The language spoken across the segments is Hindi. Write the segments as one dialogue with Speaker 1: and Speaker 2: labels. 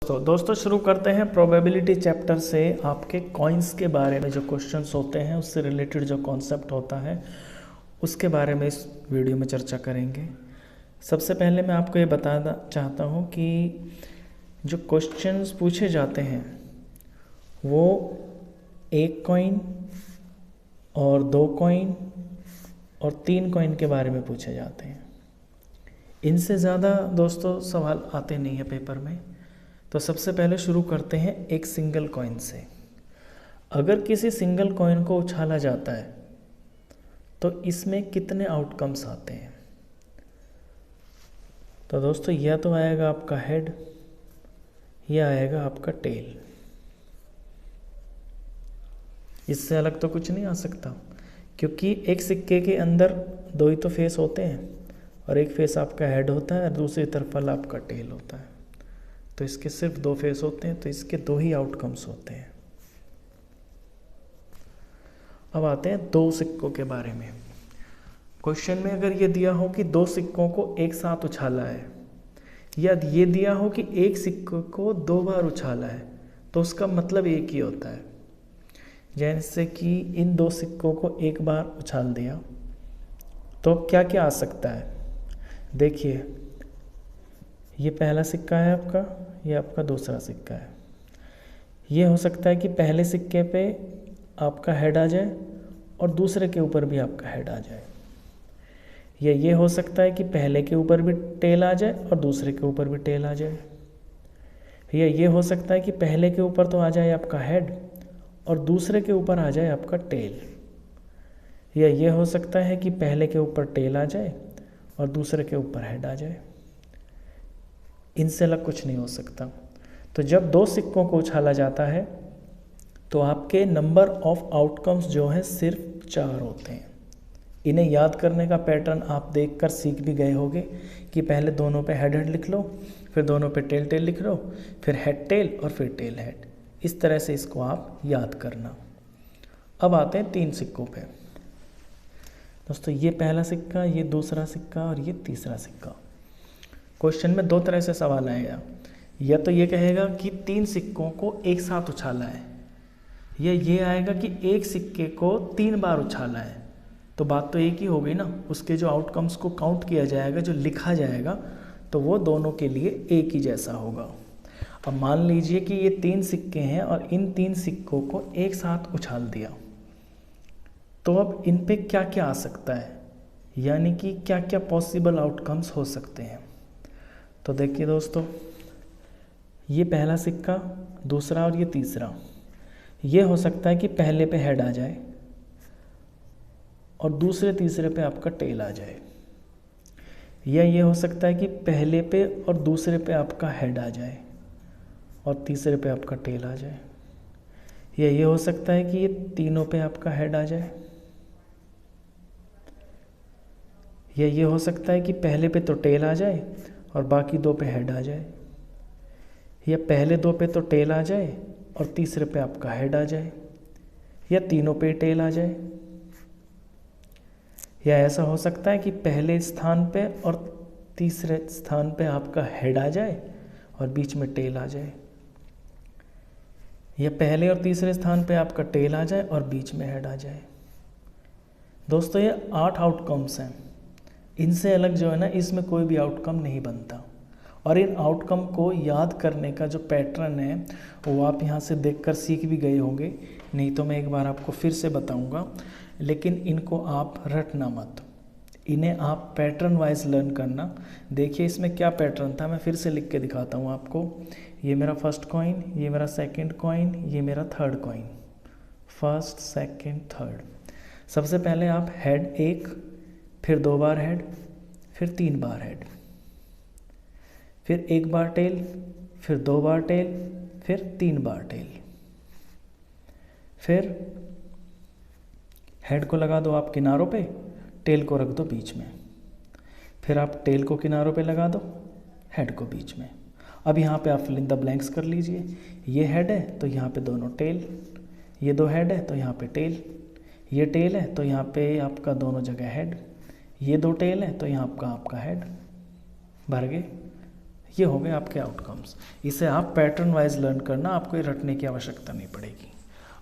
Speaker 1: दोस्तों शुरू करते हैं प्रोबेबिलिटी चैप्टर से। आपके कॉइन्स के बारे में जो क्वेश्चंस होते हैं उससे रिलेटेड जो कॉन्सेप्ट होता है उसके बारे में इस वीडियो में चर्चा करेंगे। सबसे पहले मैं आपको ये बताना चाहता हूँ कि जो क्वेश्चंस पूछे जाते हैं वो एक कॉइन और दो कॉइन और तीन कॉइन के बारे में पूछे जाते हैं। इनसे ज़्यादा दोस्तों सवाल आते नहीं हैं पेपर में। तो सबसे पहले शुरू करते हैं एक सिंगल कॉइन से। अगर किसी सिंगल कॉइन को उछाला जाता है तो इसमें कितने आउटकम्स आते हैं? तो दोस्तों यह तो आएगा आपका हेड, यह आएगा आपका टेल। इससे अलग तो कुछ नहीं आ सकता, क्योंकि एक सिक्के के अंदर दो ही तो फेस होते हैं और एक फेस आपका हेड होता है और दूसरी तरफ वाला आपका टेल होता है। तो इसके सिर्फ दो फेस होते हैं, तो इसके दो ही आउटकम्स होते हैं। अब आते हैं दो सिक्कों के बारे में। क्वेश्चन में अगर ये दिया हो कि दो सिक्कों को एक साथ उछाला है, या ये दिया हो कि एक सिक्के को दो बार उछाला है, तो उसका मतलब एक ही होता है। जैसे कि इन दो सिक्कों को एक बार उछाल दिया तो क्या क्या आ सकता है? देखिए, ये पहला सिक्का है आपका, ये आपका दूसरा सिक्का है। ये हो सकता है कि पहले सिक्के पे आपका हेड आ जाए और दूसरे के ऊपर भी आपका हेड आ जाए, या ये हो सकता है कि पहले के ऊपर भी टेल आ जाए और दूसरे के ऊपर भी टेल आ जाए, या ये हो सकता है कि पहले के ऊपर तो आ जाए आपका हेड और दूसरे के ऊपर आ जाए आपका टेल, या ये हो सकता है कि पहले के ऊपर टेल आ जाए और दूसरे के ऊपर हेड आ जाए। इनसे अलग कुछ नहीं हो सकता। तो जब दो सिक्कों को उछाला जाता है तो आपके नंबर ऑफ आउटकम्स जो हैं सिर्फ 4 होते हैं। इन्हें याद करने का पैटर्न आप देखकर सीख भी गए होंगे कि पहले दोनों पे हेड हेड लिख लो, फिर दोनों पे टेल टेल लिख लो, फिर हेड टेल और फिर टेल हेड। इस तरह से इसको आप याद करना। अब आते हैं 3 सिक्कों पे। दोस्तों ये पहला सिक्का, ये दूसरा सिक्का और ये तीसरा सिक्का। क्वेश्चन में 2 तरह से सवाल आएगा। या तो ये कहेगा कि 3 सिक्कों को एक साथ उछाला है, या ये आएगा कि एक सिक्के को 3 बार उछाला है। तो बात तो एक ही हो गई ना। उसके जो आउटकम्स को काउंट किया जाएगा, जो लिखा जाएगा, तो वो दोनों के लिए एक ही जैसा होगा। अब मान लीजिए कि ये 3 सिक्के हैं और इन 3 सिक्कों को एक साथ उछाल दिया, तो अब इन पे क्या क्या आ सकता है, यानी कि क्या क्या पॉसिबल आउटकम्स हो सकते हैं। तो देखिए दोस्तों, ये पहला सिक्का, दूसरा और ये तीसरा, ये हो सकता है कि पहले पे हेड आ जाए और दूसरे तीसरे पे आपका टेल आ जाए, या ये हो सकता है कि पहले पे और दूसरे पे आपका हेड आ जाए और तीसरे पे आपका टेल आ जाए, या ये हो सकता है कि ये तीनों पे आपका हेड आ जाए, या ये हो सकता है कि पहले पे तो टेल आ जाए और बाकी 2 पे हेड आ जाए, या पहले 2 पे तो टेल आ जाए और तीसरे पे आपका हेड आ जाए, या तीनों पे टेल आ जाए, या ऐसा हो सकता है कि पहले स्थान पे और तीसरे स्थान पे आपका हेड आ जाए और बीच में टेल आ जाए, या पहले और तीसरे स्थान पे आपका टेल आ जाए और बीच में हेड आ जाए। दोस्तों ये 8 आउटकम्स हैं। इनसे अलग जो है ना, इसमें कोई भी आउटकम नहीं बनता। और इन आउटकम को याद करने का जो पैटर्न है वो आप यहाँ से देखकर सीख भी गए होंगे, नहीं तो मैं एक बार आपको फिर से बताऊँगा। लेकिन इनको आप रटना मत, इन्हें आप पैटर्न वाइज लर्न करना। देखिए इसमें क्या पैटर्न था, मैं फिर से लिख के दिखाता हूँ आपको। ये मेरा फर्स्ट कॉइन, ये मेरा सेकंड कॉइन, ये मेरा third coin. First, second, third. सबसे पहले आप हेड 1, फिर 2 बार हेड, फिर 3 बार हेड, फिर 1 बार टेल, फिर 2 बार टेल, फिर 3 बार टेल। फिर हेड को लगा दो आप किनारों पे, टेल को रख दो बीच में। फिर आप टेल को किनारों पे लगा दो, हेड को बीच में। अब यहाँ पे आप फिल इन द ब्लैंक्स कर लीजिए। ये हेड है तो यहाँ पे दोनों टेल, ये 2 हेड है तो यहाँ पे टेल, ये टेल है तो यहाँ पे आपका दोनों जगह हेड, ये 2 टेल है तो यहाँ आपका हेड। भर गए। ये हो गए आपके आउटकम्स। इसे आप पैटर्न वाइज लर्न करना, आपको ये रटने की आवश्यकता नहीं पड़ेगी।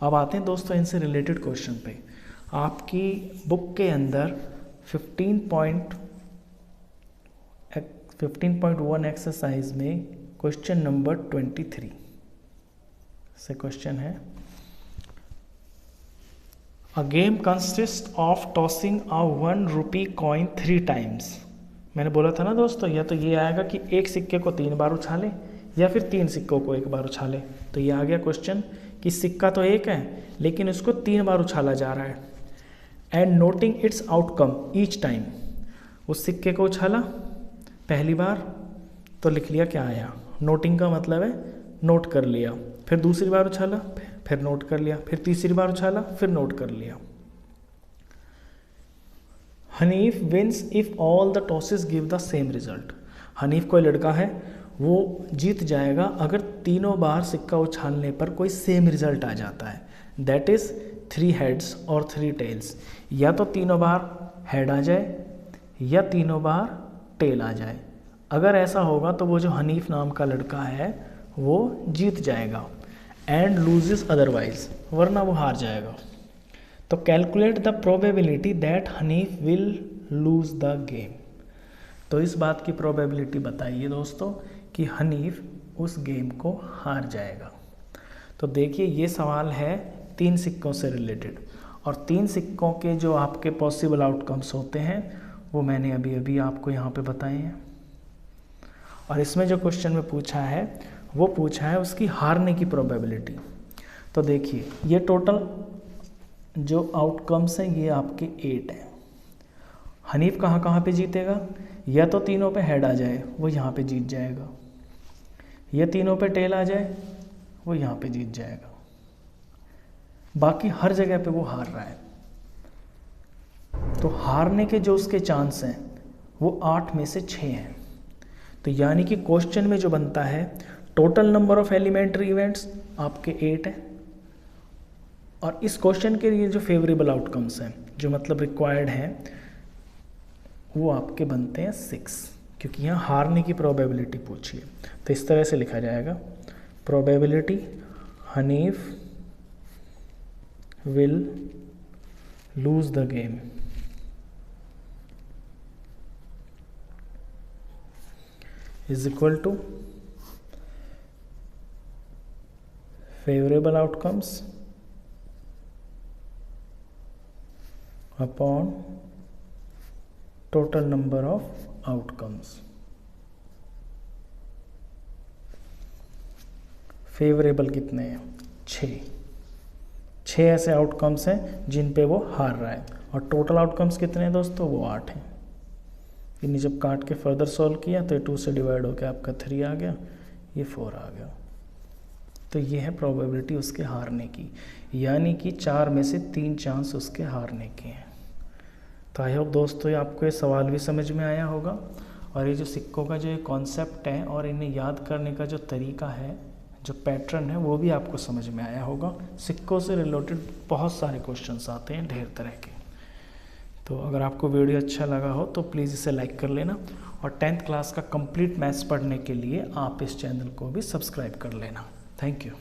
Speaker 1: अब आते हैं दोस्तों इनसे रिलेटेड क्वेश्चन पे। आपकी बुक के अंदर 15.1 एक्सरसाइज में क्वेश्चन नंबर 23 से क्वेश्चन है, a game consist of tossing a 1 rupee coin 3 times. मैंने बोला था ना दोस्तों, या तो ये आएगा कि एक सिक्के को 3 बार उछाले या फिर 3 सिक्कों को 1 बार उछाले। तो ये आ गया क्वेश्चन कि सिक्का तो एक है लेकिन उसको 3 बार उछाला जा रहा है। And noting it's outcome each time. उस सिक्के को उछाला पहली बार तो लिख लिया क्या आया, नोटिंग का मतलब है नोट कर लिया। फिर दूसरी बार उछाला फिर नोट कर लिया, फिर तीसरी बार उछाला फिर नोट कर लिया। Hanif wins if all the tosses give the same result. Hanif कोई लड़का है, वो जीत जाएगा अगर तीनों बार सिक्का उछालने पर कोई सेम रिजल्ट आ जाता है। दैट इज 3 हेड्स और 3 टेल्स। या तो तीनों बार हेड आ जाए या तीनों बार टेल आ जाए। अगर ऐसा होगा तो वो जो हनीफ नाम का लड़का है वो जीत जाएगा। एंड लूजेस अदरवाइज, वरना वो हार जाएगा। तो calculate the probability that Hanif will lose the game. तो इस बात की प्रोबेबिलिटी बताइए दोस्तों कि हनीफ उस गेम को हार जाएगा। तो देखिए ये सवाल है 3 सिक्कों से रिलेटेड, और 3 सिक्कों के जो आपके पॉसिबल आउटकम्स होते हैं वो मैंने अभी अभी आपको यहाँ पे बताए हैं। और इसमें जो क्वेश्चन में पूछा है वो पूछा है उसकी हारने की प्रोबेबिलिटी। तो देखिए ये टोटल जो आउटकम्स हैं ये आपके 8 हैं। हनीफ कहाँ कहाँ पे जीतेगा, या तो तीनों पे हेड आ जाए वो यहाँ पे जीत जाएगा, या तीनों पे टेल आ जाए वो यहाँ पे जीत जाएगा। बाकी हर जगह पे वो हार रहा है। तो हारने के जो उसके चांस हैं वो 8 में से 6 हैं। तो यानी कि क्वेश्चन में जो बनता है total number of elementary events आपके 8 हैं, और इस क्वेश्चन के लिए जो फेवरेबल आउटकम्स हैं जो मतलब रिक्वायर्ड हैं वो आपके बनते हैं 6, क्योंकि यहाँ हारने की प्रोबेबिलिटी पूछी है। तो इस तरह से लिखा जाएगा, probability Hanif will lose the game is equal to favourable outcomes upon total number of outcomes. Favourable कितने हैं, 6 ऐसे आउटकम्स हैं जिन पे वो हार रहा है, और टोटल आउटकम्स कितने हैं दोस्तों, वो 8 हैं। इन्हें जब काट के फर्दर सॉल्व किया तो ये 2 से डिवाइड होकर आपका 3 आ गया, ये 4 आ गया। तो ये है प्रोबेबिलिटी उसके हारने की, यानी कि 4 में से 3 चांस उसके हारने के हैं। तो आई होप दोस्तों आपको ये सवाल भी समझ में आया होगा, और ये जो सिक्कों का जो ये कॉन्सेप्ट है और इन्हें याद करने का जो तरीका है, जो पैटर्न है, वो भी आपको समझ में आया होगा। सिक्कों से रिलेटेड बहुत सारे क्वेश्चंस आते हैं ढेर तरह के। तो अगर आपको वीडियो अच्छा लगा हो तो प्लीज़ इसे लाइक कर लेना, और 10th क्लास का कंप्लीट मैथ्स पढ़ने के लिए आप इस चैनल को भी सब्सक्राइब कर लेना। Thank you.